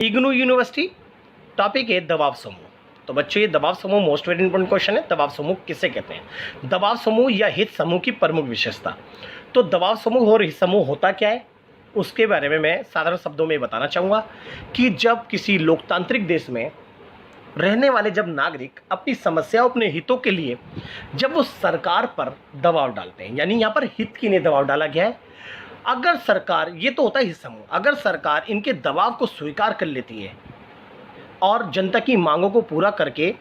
IGNOU university topic है दबाव समूह। तो बच्चों, ये दबाव समूह मोस्ट वेरी इंपॉर्टेंट क्वेश्चन है। दबाव समूह किसे कहते हैं? दबाव समूह या हित समूह की प्रमुख विशेषता। तो दबाव समूह और हित समूह होता क्या है, उसके बारे में मैं साधारण शब्दों में बताना चाहूँगा कि जब किसी लोकतांत्रिक देश में रहने वाले जब नागरिक अपनी समस्याओं, अपने हितों के लिए जब वो सरकार पर दबाव डालते हैं, यानी यहाँ पर हित के लिए दबाव डाला गया है। अगर सरकार, ये तो होता है हित समूह, अगर सरकार इनके दबाव को स्वीकार कर लेती है और जनता की मांगों को पूरा करके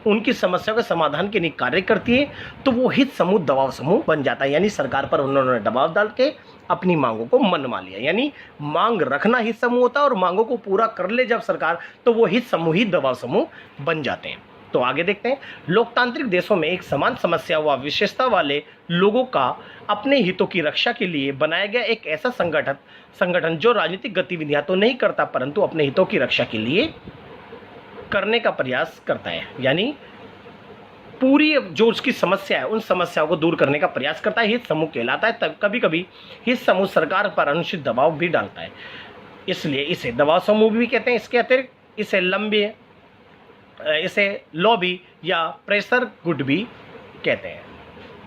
उनकी समस्याओं के समाधान के लिए कार्य करती है, तो वो हित समूह दबाव समूह बन जाता है। यानी सरकार पर उन्होंने दबाव डाल के अपनी मांगों को मनवा लिया। यानी मांग रखना हित समूह होता है और मांगों को पूरा कर ले जब सरकार, तो वो हित समूह ही दबाव समूह बन जाते हैं। तो आगे देखते हैं। लोकतांत्रिक देशों में एक समान समस्या व विशेषता वाले लोगों का अपने हितों की रक्षा के लिए बनाया गया एक ऐसा संगठन जो राजनीतिक गतिविधियां तो नहीं करता, परंतु अपने हितों की रक्षा के लिए करने का प्रयास करता है। यानी पूरी जो उसकी समस्या है, उन समस्याओं को दूर करने का प्रयास करता है, हित समूह कहलाता है। तब कभी कभी हित समूह सरकार पर अनुचित दबाव भी डालता है, इसलिए इसे दबाव समूह भी कहते हैं। इसके अतिरिक्त इसे लॉबी या प्रेशर गुड भी कहते हैं।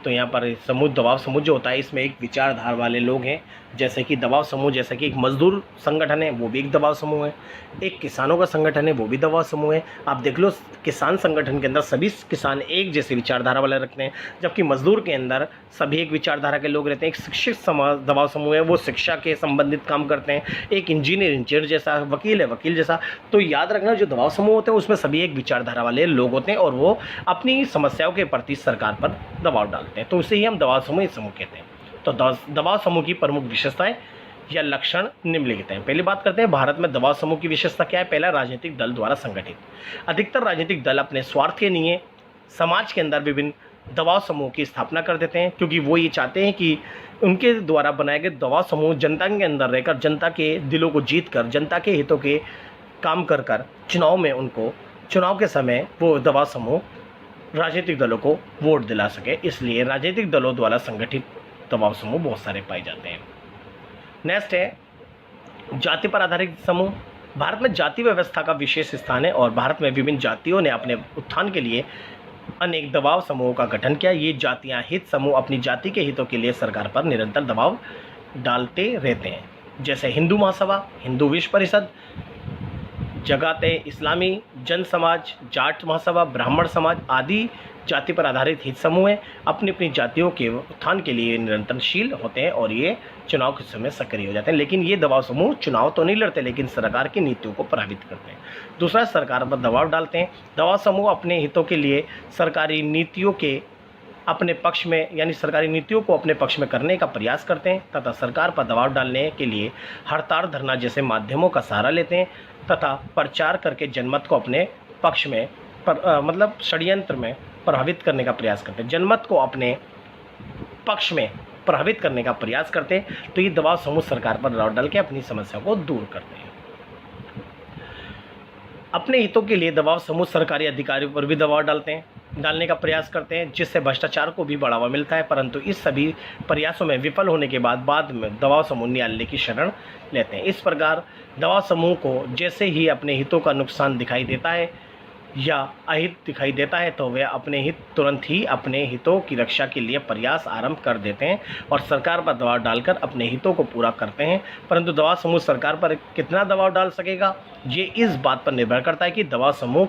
तो यहाँ पर समूह, दबाव समूह जो होता है, इसमें एक विचारधारा वाले लोग हैं, जैसे कि दबाव समूह, जैसे कि एक मजदूर संगठन है, वो भी एक दबाव समूह है। एक किसानों का संगठन है, वो भी दबाव समूह है। आप देख लो, किसान संगठन के अंदर सभी किसान एक जैसे विचारधारा वाले रखते हैं, जबकि मजदूर के अंदर सभी एक विचारधारा के लोग रहते हैं। एक शिक्षित दबाव समूह है, वो शिक्षा के संबंधित काम करते हैं। एक इंजीनियर जैसा, वकील है वकील जैसा। तो याद रखना, जो दबाव समूह होते हैं उसमें सभी एक विचारधारा वाले लोग होते हैं और वो अपनी समस्याओं के प्रति सरकार पर दबाव डालते हैं। तो उसे ही हम दबाव समूह कहते हैं। तो दबाव समूह की प्रमुख विशेषताएं या लक्षण निम्नलिखित हैं। पहली बात करते हैं, भारत में दबाव समूह की विशेषता क्या है? पहला, राजनीतिक दल द्वारा संगठित। अधिकतर राजनीतिक दल अपने स्वार्थ के लिए समाज के अंदर विभिन्न दबाव समूह की स्थापना कर देते हैं, क्योंकि वो ये चाहते हैं कि उनके द्वारा बनाए गए दबाव समूह जनता के अंदर रहकर, जनता के दिलों को जीत कर, जनता के हितों के काम कर कर चुनाव में उनको, चुनाव के समय वो दबाव समूह राजनीतिक दलों को वोट दिला सके। इसलिए राजनीतिक दलों द्वारा संगठित दबाव समूह बहुत सारे पाए जाते हैं। नेक्स्ट है जाति पर आधारित समूह। भारत में जाति व्यवस्था का विशेष स्थान है और भारत में विभिन्न जातियों ने अपने उत्थान के लिए अनेक दबाव समूहों का गठन किया। ये जातियां, हित समूह अपनी जाति के हितों के लिए सरकार पर निरंतर दबाव डालते रहते हैं, जैसे हिंदू महासभा, हिंदू विश्व परिषद, जगाते इस्लामी जन समाज, जाट महासभा, ब्राह्मण समाज आदि जाति पर आधारित हित समूह हैं। अपनी अपनी जातियों के उत्थान के लिए निरंतरशील होते हैं और ये चुनाव के समय सक्रिय हो जाते हैं। लेकिन ये दबाव समूह चुनाव तो नहीं लड़ते, लेकिन सरकार की नीतियों को प्रभावित करते हैं। दूसरा, सरकार पर दबाव डालते हैं। दबाव समूह अपने हितों के लिए सरकारी नीतियों के अपने पक्ष में, यानी सरकारी नीतियों को अपने पक्ष में करने का प्रयास करते हैं तथा सरकार पर दबाव डालने के लिए हड़ताल, धरना जैसे माध्यमों का सहारा लेते हैं तथा प्रचार करके जनमत को अपने पक्ष में मतलब षड्यंत्र में प्रभावित करने का प्रयास करते हैं, जनमत को अपने पक्ष में प्रभावित करने का प्रयास करते हैं। तो ये दबाव समूह सरकार पर दबाव डाल के अपनी समस्या को दूर करते हैं। अपने हितों के लिए दबाव समूह सरकारी अधिकारियों पर भी दबाव डालने का प्रयास करते हैं, जिससे भ्रष्टाचार को भी बढ़ावा मिलता है। परंतु इस सभी प्रयासों में विफल होने के बाद में दबाव समूह न्यायालय की शरण लेते हैं। इस प्रकार दबाव समूह को जैसे ही अपने हितों का नुकसान दिखाई देता है या अहित दिखाई देता है, तो वे तुरंत ही अपने हितों की रक्षा के लिए प्रयास आरंभ कर देते हैं और सरकार पर दबाव डालकर अपने हितों को पूरा करते हैं। परंतु दबाव समूह सरकार पर कितना दबाव डाल सकेगा, ये इस बात पर निर्भर करता है कि दबाव समूह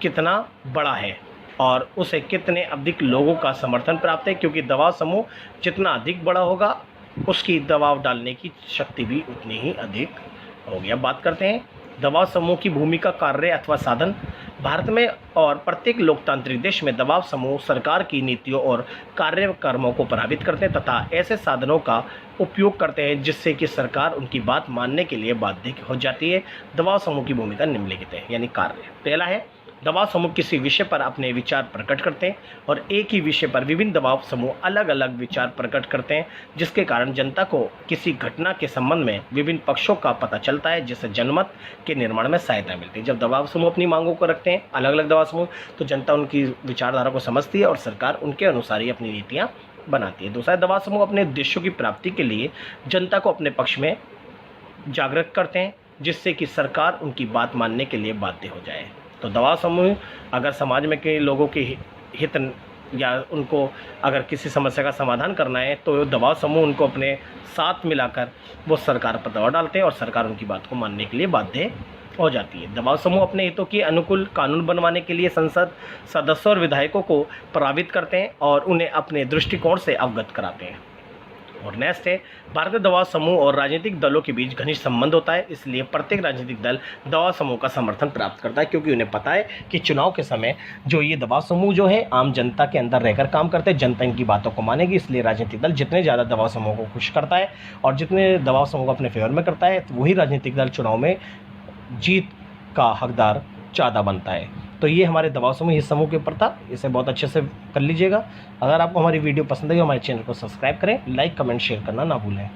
कितना बड़ा है और उसे कितने अधिक लोगों का समर्थन प्राप्त है, क्योंकि दबाव समूह जितना अधिक बड़ा होगा, उसकी दबाव डालने की शक्ति भी उतनी ही अधिक होगी। अब बात करते हैं दबाव समूह की भूमिका, कार्य अथवा साधन। भारत में और प्रत्येक लोकतांत्रिक देश में दबाव समूह सरकार की नीतियों और कार्यक्रमों को प्रभावित करते हैं तथा ऐसे साधनों का उपयोग करते हैं जिससे कि सरकार उनकी बात मानने के लिए बाध्य हो जाती है। दबाव समूह की भूमिका निम्नलिखित है, यानी कार्य। पहला है, दबाव समूह किसी विषय पर अपने विचार प्रकट करते हैं और एक ही विषय पर विभिन्न दबाव समूह अलग अलग विचार प्रकट करते हैं, जिसके कारण जनता को किसी घटना के संबंध में विभिन्न पक्षों का पता चलता है, जिससे जनमत के निर्माण में सहायता मिलती है। जब दबाव समूह अपनी मांगों को रखते हैं, अलग अलग दबाव समूह, तो जनता उनकी विचारधारा को समझती है और सरकार उनके अनुसार ही अपनी नीतियाँ बनाती है। दूसरा, दबाव समूह अपने उद्देश्यों की प्राप्ति के लिए जनता को अपने पक्ष में जागृत करते हैं जिससे कि सरकार उनकी बात मानने के लिए बाध्य हो जाए। तो दबाव समूह अगर समाज में के लोगों के हित या उनको अगर किसी समस्या का समाधान करना है तो दबाव समूह उनको अपने साथ मिलाकर वो सरकार पर दबाव डालते हैं और सरकार उनकी बात को मानने के लिए बाध्य हो जाती है। दबाव समूह अपने हितों के अनुकूल कानून बनवाने के लिए संसद सदस्यों और विधायकों को प्रभावित करते हैं और उन्हें अपने दृष्टिकोण से अवगत कराते हैं। और नेक्स्ट है, भारतीय दबाव समूह और राजनीतिक दलों के बीच घनिष्ठ संबंध होता है, इसलिए प्रत्येक राजनीतिक दल दबाव समूह का समर्थन प्राप्त करता है, क्योंकि उन्हें पता है कि चुनाव के समय जो ये दबाव समूह जो है आम जनता के अंदर रहकर काम करते हैं, जनता इनकी बातों को मानेगी। इसलिए राजनीतिक दल जितने ज़्यादा दबाव समूह को खुश करता है और जितने दबाव समूह को अपने फेवर में करता है, तो वही राजनीतिक दल चुनाव में जीत का हकदार ज़्यादा बनता है। तो ये हमारे दबाव समूह इस समूह के ऊपर था, इसे बहुत अच्छे से कर लीजिएगा। अगर आपको हमारी वीडियो पसंद आई, हमारे चैनल को सब्सक्राइब करें, लाइक कमेंट शेयर करना ना भूलें।